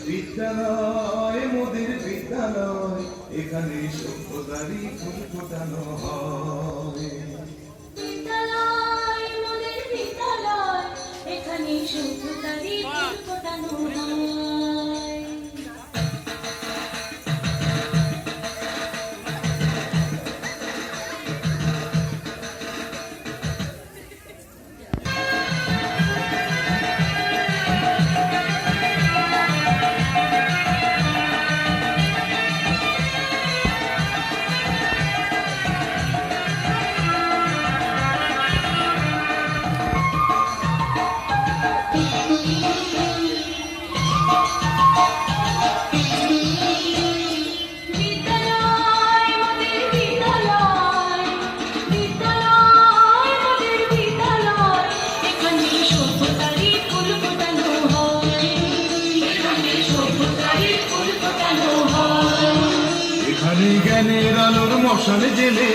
বিদ্যালয় মোদের বিদ্যালয়, এখানে সভ্যতারই ফুল ফোটানো হয়। বিদ্যালয় মোদের বিদ্যালয়, এখানে সভ্যতারই ফুল ফোটানো হয়। এখানে জ্ঞানের আলোর মশাল জেলে,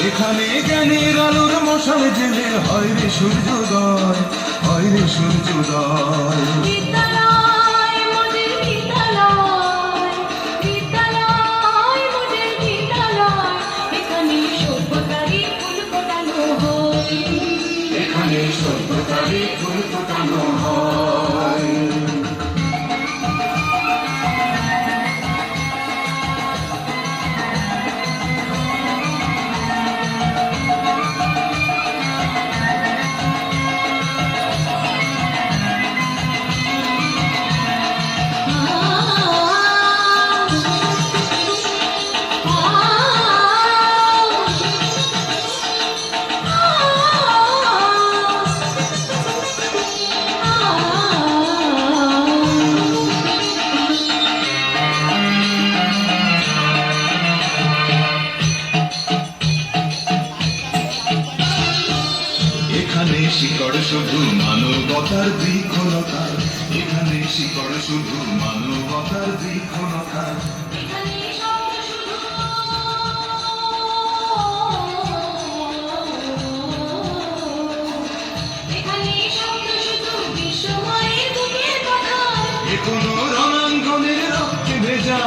এখানে জ্ঞানের আলোর মশাল জেলে হয় রে সূর্যোদয়, হয় রে সূর্যোদয়। বিদ্যালয় মোদের বিদ্যালয়, বিদ্যালয় মোদের বিদ্যালয়, এখানে সভ্যতারই ফুল ফোটানো হয়। এখানে সভ্যতারই ফুল ফোটানো হয়। এখানে শিকড় শুধু মানবতার বৃক্ষলতা, এখানে শিকড় শুধু মানবতার বৃক্ষলতা। এখানে শব্দ শুধু, এখানে শব্দ শুধু বিশ্বময়ের বুকের কথা। এ কোনো রণাঙ্গনের রক্তে ভেজা